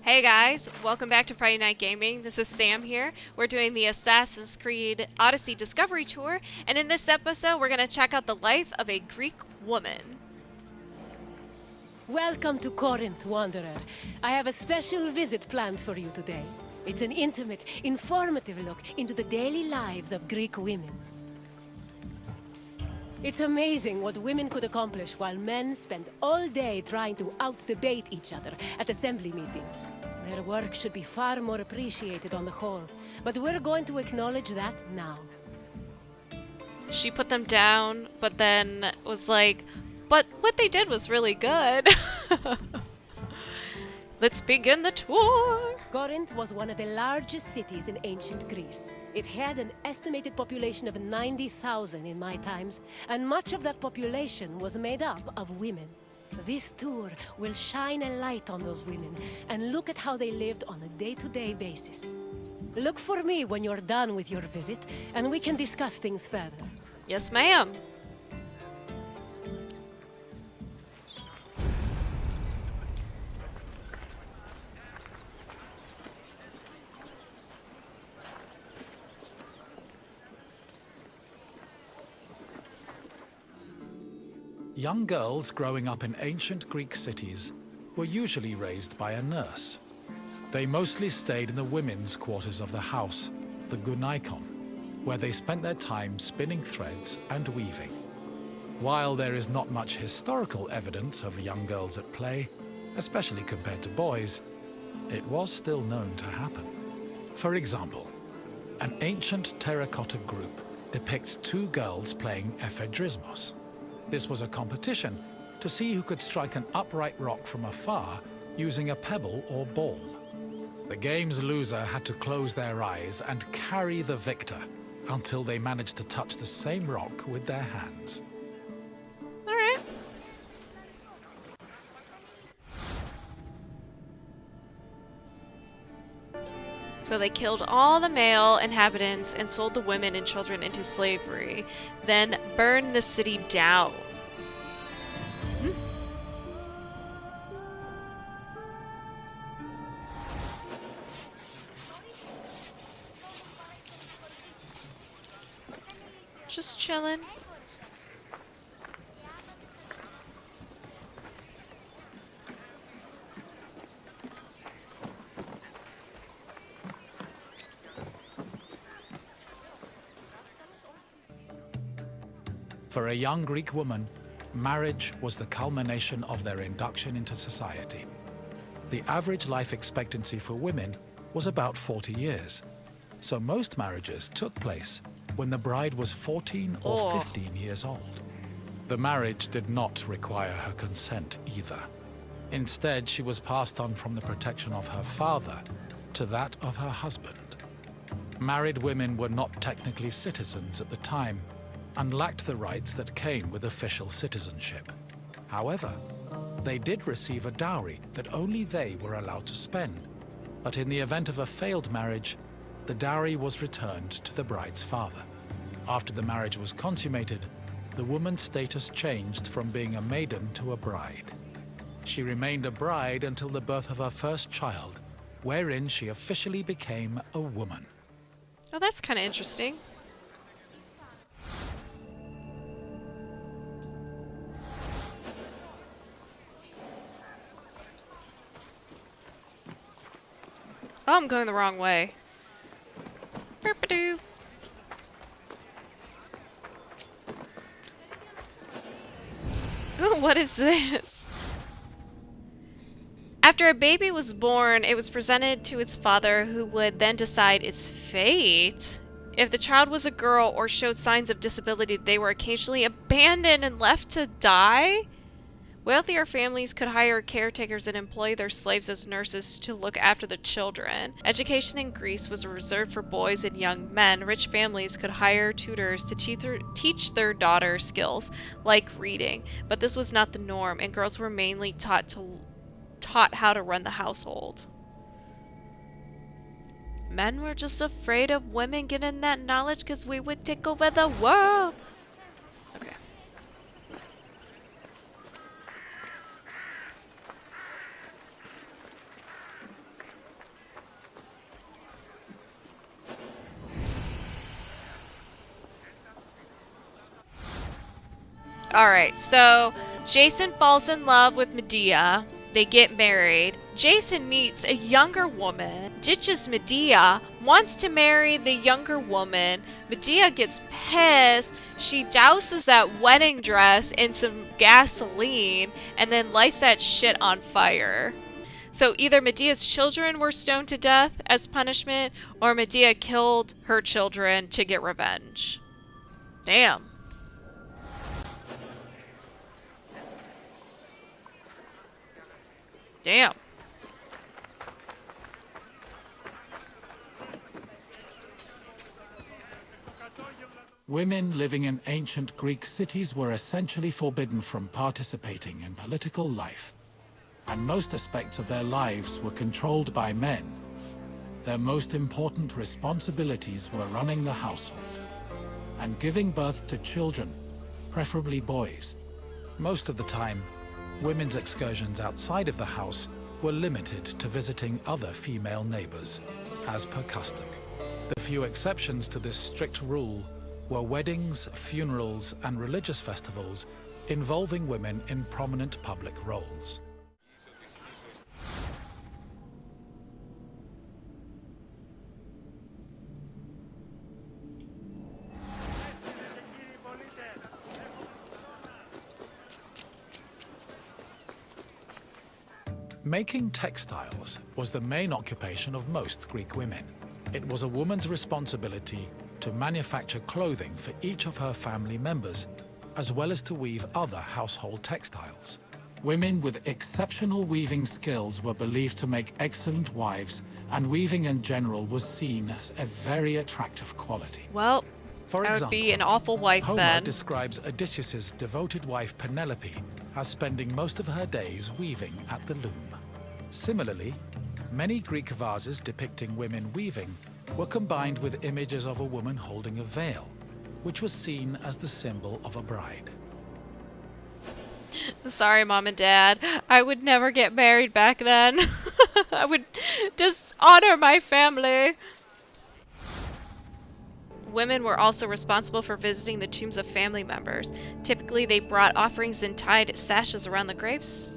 Hey guys, welcome back to Friday Night Gaming. This is Sam here. We're doing the Assassin's Creed Odyssey Discovery Tour, and in this episode, we're going to check out the life of a Greek woman. Welcome to Corinth, Wanderer. I have a special visit planned for you today. It's an intimate, informative look into the daily lives of Greek women. It's amazing what women could accomplish while men spend all day trying to out-debate each other at assembly meetings. Their work should be far more appreciated on the whole, but we're going to acknowledge that now. She put them down, but then was like, but what they did was really good. Let's begin the tour. Corinth was one of the largest cities in ancient Greece. It had an estimated population of 90,000 in my times, and much of that population was made up of women. This tour will shine a light on those women and look at how they lived on a day-to-day basis. Look for me when you're done with your visit, and we can discuss things further. Yes, ma'am. Young girls growing up in ancient Greek cities were usually raised by a nurse. They mostly stayed in the women's quarters of the house, the gunaikon, where they spent their time spinning threads and weaving. While there is not much historical evidence of young girls at play, especially compared to boys, it was still known to happen. For example, an ancient terracotta group depicts two girls playing ephedrismos. This was a competition to see who could strike an upright rock from afar using a pebble or ball. The game's loser had to close their eyes and carry the victor until they managed to touch the same rock with their hands. All right. So they killed all the male inhabitants and sold the women and children into slavery, then burned the city down. Just chilling. For a young Greek woman, marriage was the culmination of their induction into society. The average life expectancy for women was about 40 years, so most marriages took place when the bride was 14 or 15 years old. The marriage did not require her consent either. Instead, she was passed on from the protection of her father to that of her husband. Married women were not technically citizens at the time and lacked the rights that came with official citizenship. However, they did receive a dowry that only they were allowed to spend, but in the event of a failed marriage, the dowry was returned to the bride's father. After the marriage was consummated, the woman's status changed from being a maiden to a bride. She remained a bride until the birth of her first child, wherein she officially became a woman. Oh, that's kind of interesting. Oh, I'm going the wrong way. Burp-a-doo. Ooh, what is this? After a baby was born, it was presented to its father, who would then decide its fate. If the child was a girl or showed signs of disability, they were occasionally abandoned and left to die. Wealthier families could hire caretakers and employ their slaves as nurses to look after the children. Education in Greece was reserved for boys and young men. Rich families could hire tutors to teach their daughters skills like reading, but this was not the norm, and girls were mainly taught how to run the household. Men were just afraid of women getting that knowledge because we would take over the world. Okay. Alright, so Jason falls in love with Medea. They get married. Jason meets a younger woman, ditches Medea, wants to marry the younger woman. Medea gets pissed. She douses that wedding dress in some gasoline and then lights that shit on fire. So either Medea's children were stoned to death as punishment, or Medea killed her children to get revenge. Damn. Damn. Women living in ancient Greek cities were essentially forbidden from participating in political life, and most aspects of their lives were controlled by men. Their most important responsibilities were running the household and giving birth to children, preferably boys. Most of the time, women's excursions outside of the house were limited to visiting other female neighbors, as per custom. The few exceptions to this strict rule were weddings, funerals, and religious festivals involving women in prominent public roles. Making textiles was the main occupation of most Greek women. It was a woman's responsibility to manufacture clothing for each of her family members, as well as to weave other household textiles. Women with exceptional weaving skills were believed to make excellent wives, and weaving in general was seen as a very attractive quality. Well, For I would example, be an awful wife Homer then. describes Odysseus's devoted wife Penelope as spending most of her days weaving at the loom. Similarly, many Greek vases depicting women weaving were combined with images of a woman holding a veil, which was seen as the symbol of a bride. Sorry, Mom and Dad. I would never get married back then. I would dishonor my family. Women were also responsible for visiting the tombs of family members. Typically, they brought offerings and tied sashes around the graves.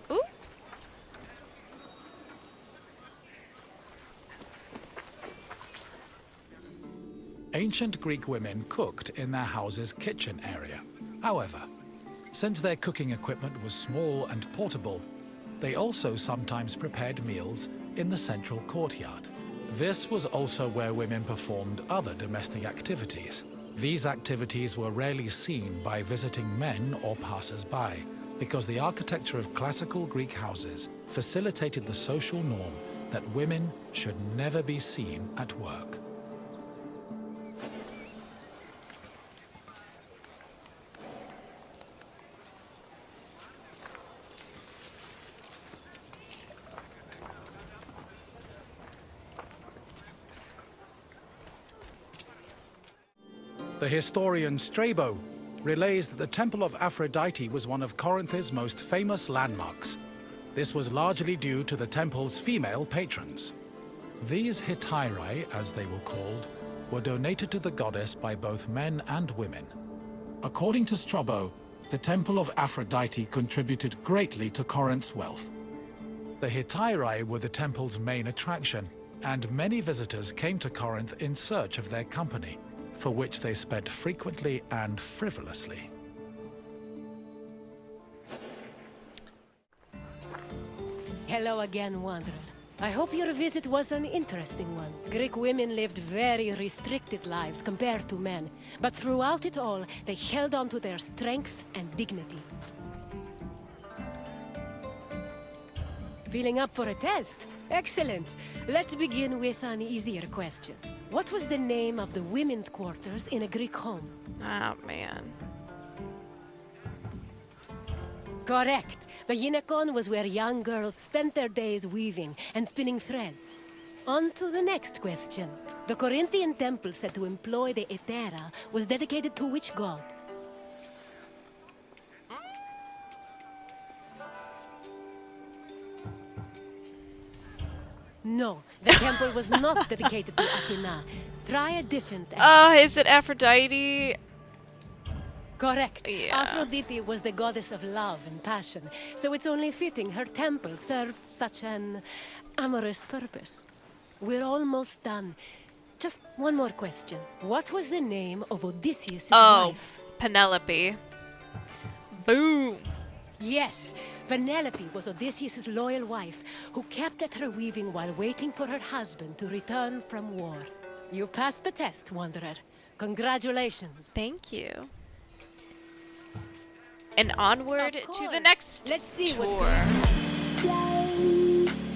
Ooh. Ancient Greek women cooked in their house's kitchen area. However, since their cooking equipment was small and portable, they also sometimes prepared meals in the central courtyard. This was also where women performed other domestic activities. These activities were rarely seen by visiting men or passers-by, because the architecture of classical Greek houses facilitated the social norm that women should never be seen at work. The historian Strabo relays that the Temple of Aphrodite was one of Corinth's most famous landmarks. This was largely due to the temple's female patrons. These hetairai, as they were called, were donated to the goddess by both men and women. According to Strabo, the Temple of Aphrodite contributed greatly to Corinth's wealth. The hetairai were the temple's main attraction, and many visitors came to Corinth in search of their company, for which they spent frequently and frivolously. Hello again, Wanderer. I hope your visit was an interesting one. Greek women lived very restricted lives compared to men, but throughout it all, they held on to their strength and dignity. Feeling up for a test? Excellent. Let's begin with an easier question. What was the name of the women's quarters in a Greek home? Oh, man. Correct. The gynekon was where young girls spent their days weaving and spinning threads. On to the next question. The Corinthian temple said to employ the Hetera was dedicated to which god? No, the temple was not dedicated to Athena. Try a different answer. Is it Aphrodite? Correct. Yeah. Aphrodite was the goddess of love and passion, so it's only fitting her temple served such an amorous purpose. We're almost done. Just one more question. What was the name of Odysseus' wife? Penelope. Boom. Yes, Penelope was Odysseus' loyal wife, who kept at her weaving while waiting for her husband to return from war. You passed the test, Wanderer. Congratulations. Thank you. And onward Of to the course. next Let's see tour.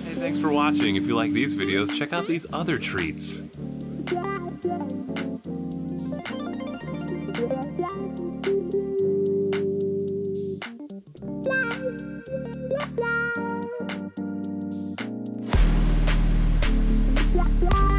Hey, thanks for watching. If you like these videos, check out these other treats. La